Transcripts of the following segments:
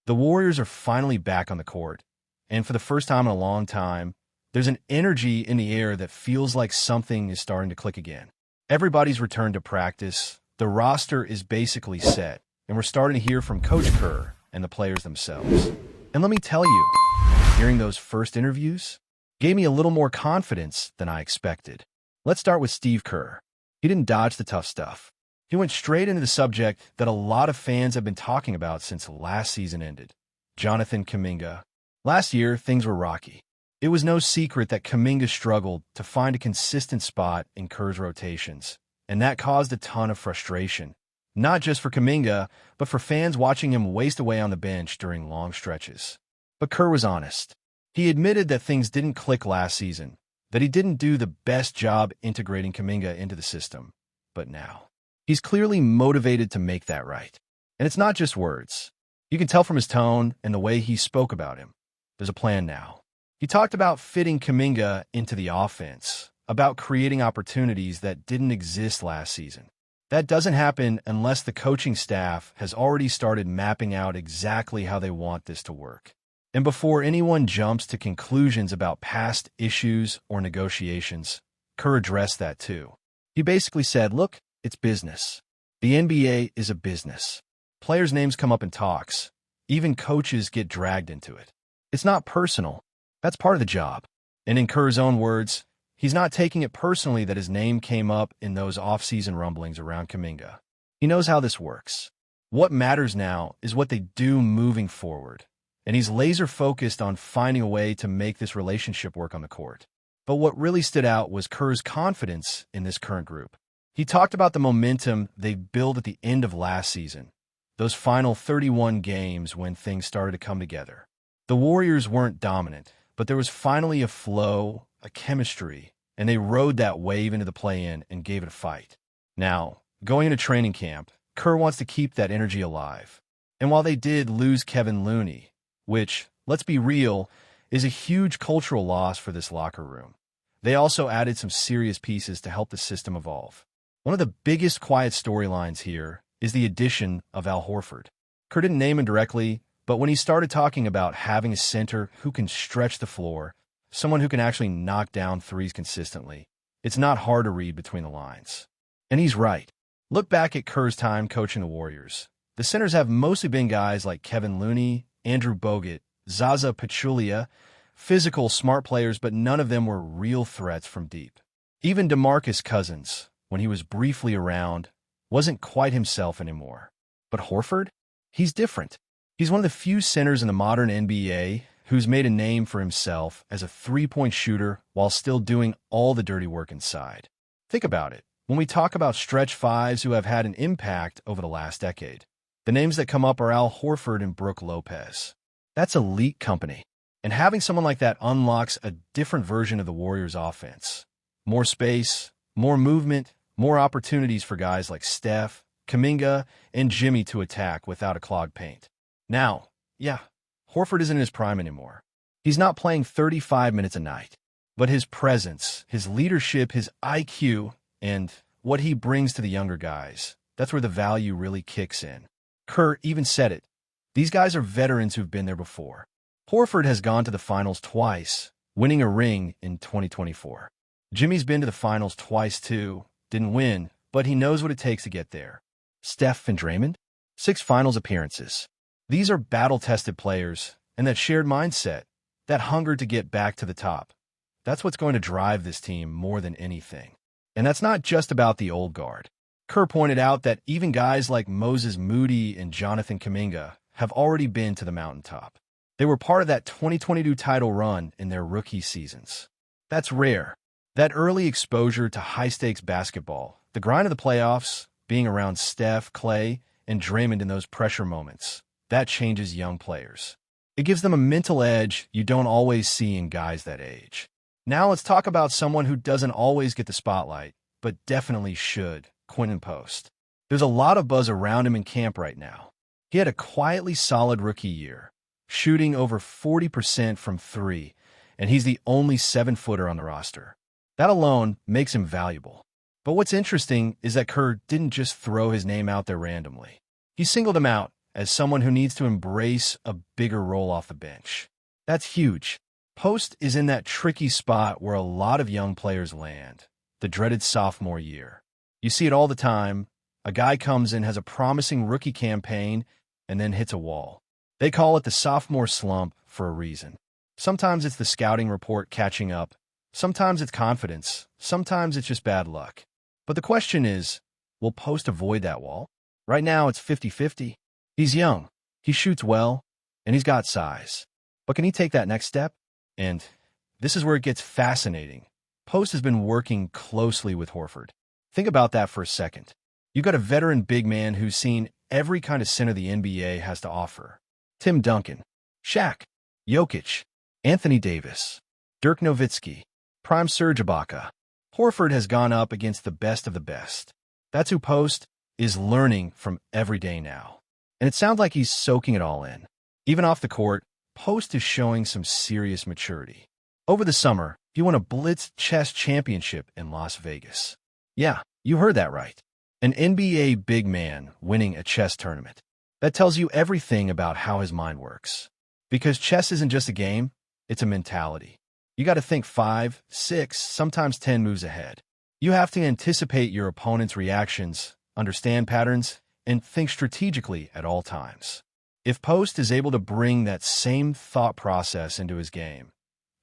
The Warriors are finally back on the court, and for the first time in a long time, there's an energy in the air that feels like something is starting to click again. Everybody's returned to practice, the roster is basically set, and we're starting to hear from Coach Kerr and the players themselves. And let me tell you, hearing those first interviews gave me a little more confidence than I expected. Let's start with Steve Kerr. He didn't dodge the tough stuff. He went straight into the subject that a lot of fans have been talking about since last season ended. DeAnthony Melton. Last year, things were rocky. It was no secret that Kuminga struggled to find a consistent spot in Kerr's rotations, and that caused a ton of frustration, not just for Kuminga, but for fans watching him waste away on the bench during long stretches. But Kerr was honest. He admitted that things didn't click last season, that he didn't do the best job integrating Kuminga into the system. But now, he's clearly motivated to make that right. And it's not just words. You can tell from his tone and the way he spoke about him. There's a plan now. He talked about fitting Kuminga into the offense, about creating opportunities that didn't exist last season. That doesn't happen unless the coaching staff has already started mapping out exactly how they want this to work. And before anyone jumps to conclusions about past issues or negotiations, Kerr addressed that too. He basically said, look, it's business. The NBA is a business. Players' names come up in talks. Even coaches get dragged into it. It's not personal. That's part of the job. And in Kerr's own words, he's not taking it personally that his name came up in those off-season rumblings around Kuminga. He knows how this works. What matters now is what they do moving forward. And he's laser-focused on finding a way to make this relationship work on the court. But what really stood out was Kerr's confidence in this current group. He talked about the momentum they built at the end of last season, those final 31 games when things started to come together. The Warriors weren't dominant, but there was finally a flow, a chemistry, and they rode that wave into the play-in and gave it a fight. Now, going into training camp, Kerr wants to keep that energy alive. And while they did lose Kevin Looney, which, let's be real, is a huge cultural loss for this locker room, they also added some serious pieces to help the system evolve. One of the biggest quiet storylines here is the addition of Al Horford. Kerr didn't name him directly, but when he started talking about having a center who can stretch the floor, someone who can actually knock down threes consistently, it's not hard to read between the lines. And he's right. Look back at Kerr's time coaching the Warriors. The centers have mostly been guys like Kevin Looney, Andrew Bogut, Zaza Pachulia, physical, smart players, but none of them were real threats from deep. Even DeMarcus Cousins, when he was briefly around, wasn't quite himself anymore. But Horford? He's different. He's one of the few centers in the modern NBA who's made a name for himself as a three-point shooter while still doing all the dirty work inside. Think about it. When we talk about stretch fives who have had an impact over the last decade, the names that come up are Al Horford and Brook Lopez. That's elite company. And having someone like that unlocks a different version of the Warriors' offense. More space, more movement, more opportunities for guys like Steph, Kuminga, and Jimmy to attack without a clogged paint. Now, yeah, Horford isn't in his prime anymore. He's not playing 35 minutes a night. But his presence, his leadership, his IQ, and what he brings to the younger guys, that's where the value really kicks in. Kerr even said it. These guys are veterans who've been there before. Horford has gone to the finals twice, winning a ring in 2024. Jimmy's been to the finals twice too, didn't win, but he knows what it takes to get there. Steph and Draymond? 6 finals appearances. These are battle-tested players, and that shared mindset, that hunger to get back to the top, that's what's going to drive this team more than anything. And that's not just about the old guard. Kerr pointed out that even guys like Moses Moody and DeAnthony Melton have already been to the mountaintop. They were part of that 2022 title run in their rookie seasons. That's rare. That early exposure to high-stakes basketball, the grind of the playoffs, being around Steph, Clay, and Draymond in those pressure moments, that changes young players. It gives them a mental edge you don't always see in guys that age. Now let's talk about someone who doesn't always get the spotlight, but definitely should, Quinten Post. There's a lot of buzz around him in camp right now. He had a quietly solid rookie year, shooting over 40% from 3, and he's the only 7-footer on the roster. That alone makes him valuable. But what's interesting is that Kerr didn't just throw his name out there randomly. He singled him out as someone who needs to embrace a bigger role off the bench. That's huge. Post is in that tricky spot where a lot of young players land, the dreaded sophomore year. You see it all the time. A guy comes in, has a promising rookie campaign, and then hits a wall. They call it the sophomore slump for a reason. Sometimes it's the scouting report catching up. Sometimes it's confidence. Sometimes it's just bad luck. But the question is, will Post avoid that wall? Right now, it's 50-50. He's young, he shoots well, and he's got size. But can he take that next step? And this is where it gets fascinating. Post has been working closely with Horford. Think about that for a second. You've got a veteran big man who's seen every kind of center the NBA has to offer. Tim Duncan, Shaq, Jokic, Anthony Davis, Dirk Nowitzki, prime Serge Ibaka. Horford has gone up against the best of the best. That's who Post is learning from every day now. And it sounds like he's soaking it all in. Even off the court, Post is showing some serious maturity. Over the summer, he won a Blitz chess championship in Las Vegas. Yeah, you heard that right. An NBA big man winning a chess tournament. That tells you everything about how his mind works. Because chess isn't just a game, it's a mentality. You got to think 5, 6, sometimes 10 moves ahead. You have to anticipate your opponent's reactions, understand patterns, and think strategically at all times. If Post is able to bring that same thought process into his game,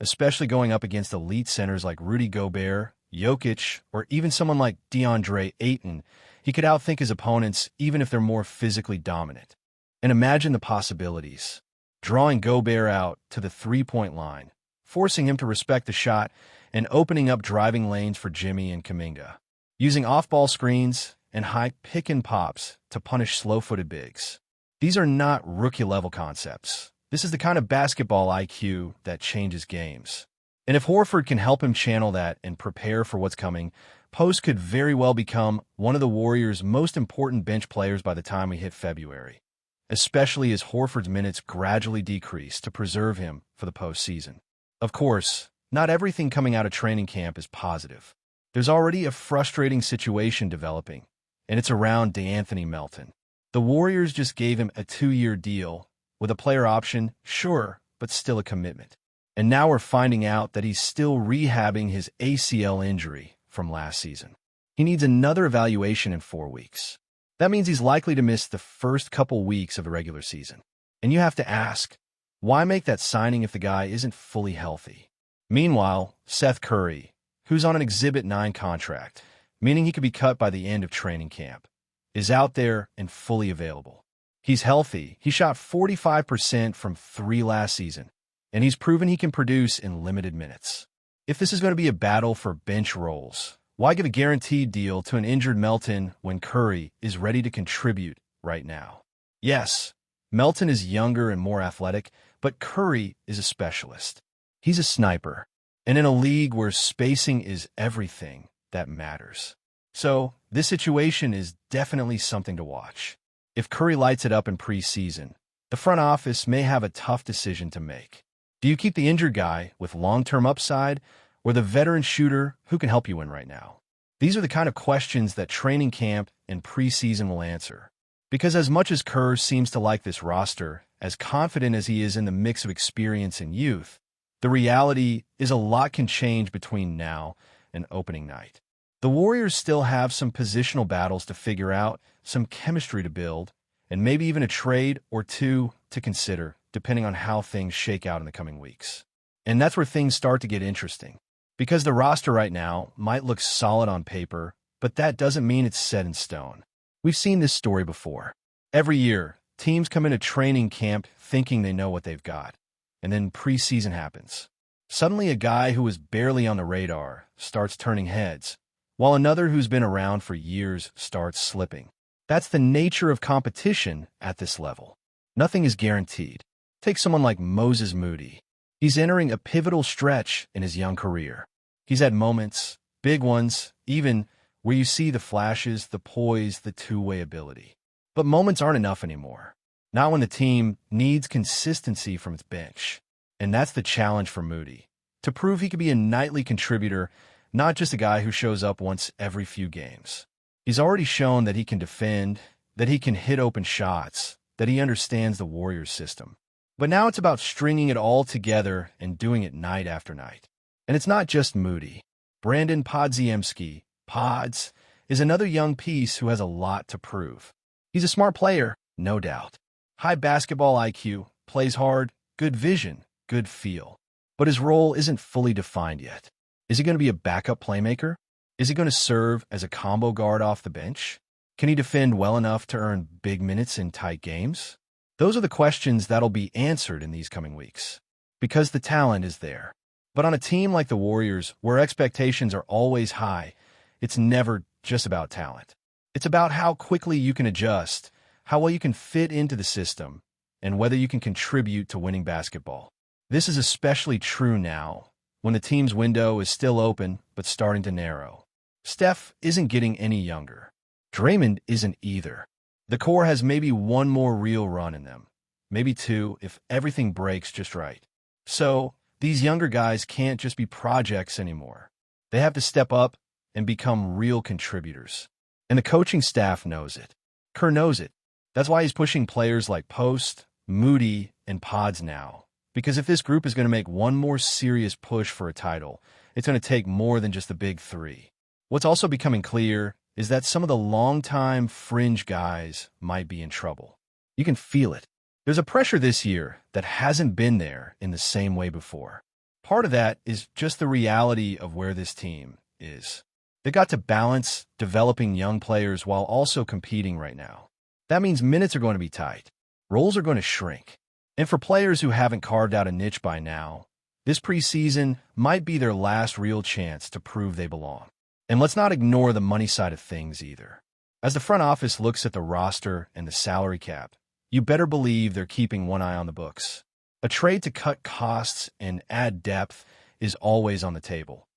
especially going up against elite centers like Rudy Gobert, Jokic, or even someone like DeAndre Ayton, he could outthink his opponents even if they're more physically dominant. And imagine the possibilities. Drawing Gobert out to the three-point line, forcing him to respect the shot, and opening up driving lanes for Jimmy and Kuminga. Using off-ball screens and high pick-and-pops to punish slow-footed bigs. These are not rookie-level concepts. This is the kind of basketball IQ that changes games. And if Horford can help him channel that and prepare for what's coming, Post could very well become one of the Warriors' most important bench players by the time we hit February, especially as Horford's minutes gradually decrease to preserve him for the postseason. Of course, not everything coming out of training camp is positive. There's already a frustrating situation developing, and it's around DeAnthony Melton. The Warriors just gave him a 2-year deal with a player option, sure, but still a commitment. And now we're finding out that he's still rehabbing his ACL injury from last season. He needs another evaluation in 4 weeks. That means he's likely to miss the first couple weeks of the regular season. And you have to ask, why make that signing if the guy isn't fully healthy? Meanwhile, Seth Curry, who's on an Exhibit 9 contract, meaning he could be cut by the end of training camp, is out there and fully available. He's healthy. He shot 45% from 3 last season, and he's proven he can produce in limited minutes. If this is going to be a battle for bench roles, why give a guaranteed deal to an injured Melton when Curry is ready to contribute right now? Yes, Melton is younger and more athletic, but Curry is a specialist. He's a sniper, and in a league where spacing is everything that matters. So, this situation is definitely something to watch. If Curry lights it up in preseason, the front office may have a tough decision to make. Do you keep the injured guy with long-term upside, or the veteran shooter who can help you win right now? These are the kind of questions that training camp and preseason will answer. Because as much as Kerr seems to like this roster, as confident as he is in the mix of experience and youth, the reality is a lot can change between now and opening night. The Warriors still have some positional battles to figure out, some chemistry to build, and maybe even a trade or two to consider, depending on how things shake out in the coming weeks. And that's where things start to get interesting. Because the roster right now might look solid on paper, but that doesn't mean it's set in stone. We've seen this story before. Every year, teams come into training camp thinking they know what they've got, and then preseason happens. Suddenly a guy who was barely on the radar starts turning heads, while another who's been around for years starts slipping. That's the nature of competition at this level. Nothing is guaranteed. Take someone like Moses Moody. He's entering a pivotal stretch in his young career. He's had moments, big ones, even where you see the flashes, the poise, the two-way ability. But moments aren't enough anymore. Not when the team needs consistency from its bench. And that's the challenge for Moody. To prove he could be a nightly contributor, not just a guy who shows up once every few games. He's already shown that he can defend, that he can hit open shots, that he understands the Warriors system. But now it's about stringing it all together and doing it night after night. And it's not just Moody. Brandon Podziemski, Pods, is another young piece who has a lot to prove. He's a smart player, no doubt. High basketball IQ, plays hard, good vision, good feel. But his role isn't fully defined yet. Is he going to be a backup playmaker? Is he going to serve as a combo guard off the bench? Can he defend well enough to earn big minutes in tight games? Those are the questions that'll be answered in these coming weeks. Because the talent is there. But on a team like the Warriors, where expectations are always high, it's never just about talent. It's about how quickly you can adjust, how well you can fit into the system, and whether you can contribute to winning basketball. This is especially true now, when the team's window is still open but starting to narrow. Steph isn't getting any younger. Draymond isn't either. The core has maybe one more real run in them, maybe two if everything breaks just right. So, these younger guys can't just be projects anymore. They have to step up and become real contributors. And the coaching staff knows it. Kerr knows it. That's why he's pushing players like Post, Moody, and Pods now. Because if this group is going to make one more serious push for a title, it's going to take more than just the big three. What's also becoming clear is that some of the longtime fringe guys might be in trouble. You can feel it. There's a pressure this year that hasn't been there in the same way before. Part of that is just the reality of where this team is. They got to balance developing young players while also competing right now. That means minutes are going to be tight. Roles are going to shrink. And for players who haven't carved out a niche by now, this preseason might be their last real chance to prove they belong. And let's not ignore the money side of things either. As the front office looks at the roster and the salary cap, you better believe they're keeping one eye on the books. A trade to cut costs and add depth is always on the table,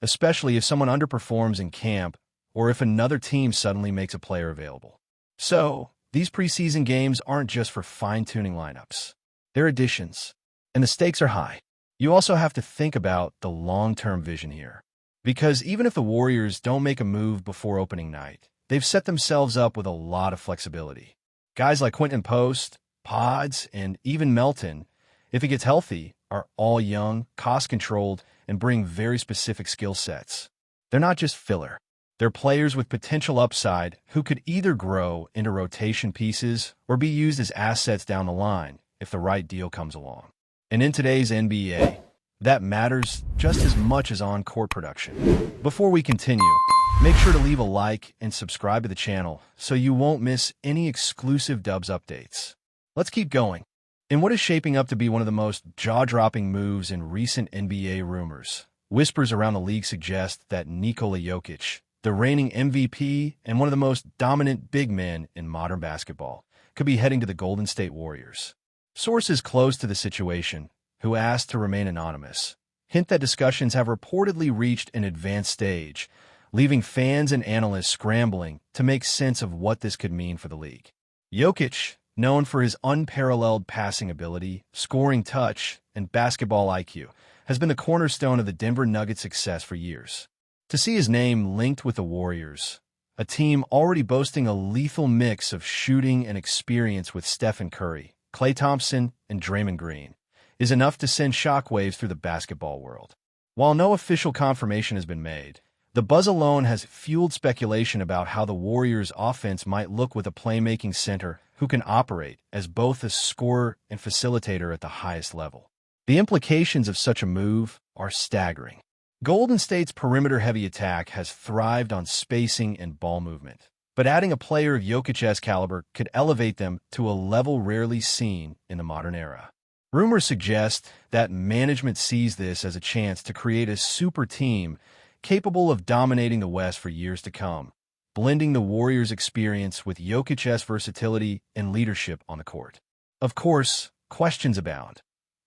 especially if someone underperforms in camp or if another team suddenly makes a player available. So, these preseason games aren't just for fine-tuning lineups. They're additions, and the stakes are high. You also have to think about the long-term vision here. Because even if the Warriors don't make a move before opening night, they've set themselves up with a lot of flexibility. Guys like Quinten Post, Pods, and even Melton, if he gets healthy, are all young, cost-controlled, and bring very specific skill sets. They're not just filler. They're players with potential upside who could either grow into rotation pieces or be used as assets down the line if the right deal comes along. And in today's NBA, that matters just as much as on-court production. Before we continue, make sure to leave a like and subscribe to the channel so you won't miss any exclusive Dubs updates. Let's keep going. In what is shaping up to be one of the most jaw-dropping moves in recent NBA rumors, whispers around the league suggest that Nikola Jokic, the reigning MVP and one of the most dominant big men in modern basketball, could be heading to the Golden State Warriors. Sources close to the situation, who asked to remain anonymous, hint that discussions have reportedly reached an advanced stage, leaving fans and analysts scrambling to make sense of what this could mean for the league. Jokic, known for his unparalleled passing ability, scoring touch, and basketball IQ, has been the cornerstone of the Denver Nuggets' success for years. To see his name linked with the Warriors, a team already boasting a lethal mix of shooting and experience with Stephen Curry, Klay Thompson, and Draymond Green, is enough to send shockwaves through the basketball world. While no official confirmation has been made, the buzz alone has fueled speculation about how the Warriors' offense might look with a playmaking center who can operate as both a scorer and facilitator at the highest level. The implications of such a move are staggering. Golden State's perimeter-heavy attack has thrived on spacing and ball movement, but adding a player of Jokic's caliber could elevate them to a level rarely seen in the modern era. Rumors suggest that management sees this as a chance to create a super team capable of dominating the West for years to come, blending the Warriors' experience with Jokic's versatility and leadership on the court. Of course, questions abound.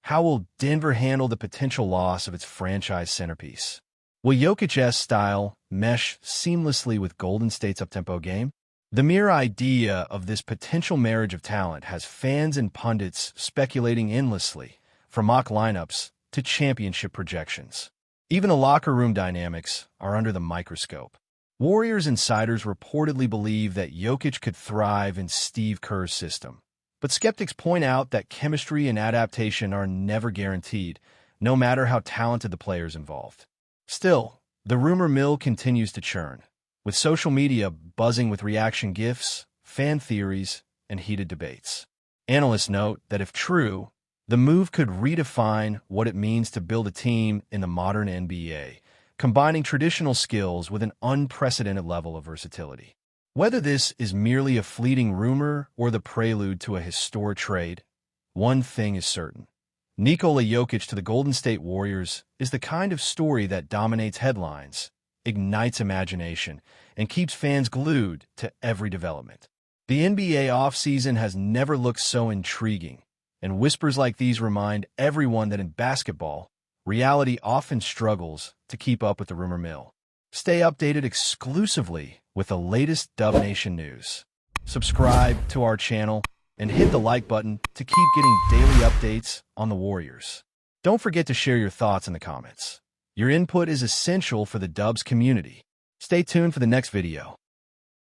How will Denver handle the potential loss of its franchise centerpiece? Will Jokic's style mesh seamlessly with Golden State's uptempo game? The mere idea of this potential marriage of talent has fans and pundits speculating endlessly, from mock lineups to championship projections. Even the locker room dynamics are under the microscope. Warriors insiders reportedly believe that Jokic could thrive in Steve Kerr's system, But skeptics point out that chemistry and adaptation are never guaranteed, no matter how talented the players involved. Still, the rumor mill continues to churn, with social media buzzing with reaction gifs, fan theories, and heated debates. Analysts note that if true, the move could redefine what it means to build a team in the modern NBA, combining traditional skills with an unprecedented level of versatility. Whether this is merely a fleeting rumor or the prelude to a historic trade, one thing is certain. Nikola Jokic to the Golden State Warriors is the kind of story that dominates headlines, ignites imagination, and keeps fans glued to every development. The NBA offseason has never looked so intriguing, and whispers like these remind everyone that in basketball, reality often struggles to keep up with the rumor mill. Stay updated exclusively with the latest Dub Nation news. Subscribe to our channel and hit the like button to keep getting daily updates on the Warriors. Don't forget to share your thoughts in the comments. Your input is essential for the Dubs community. Stay tuned for the next video.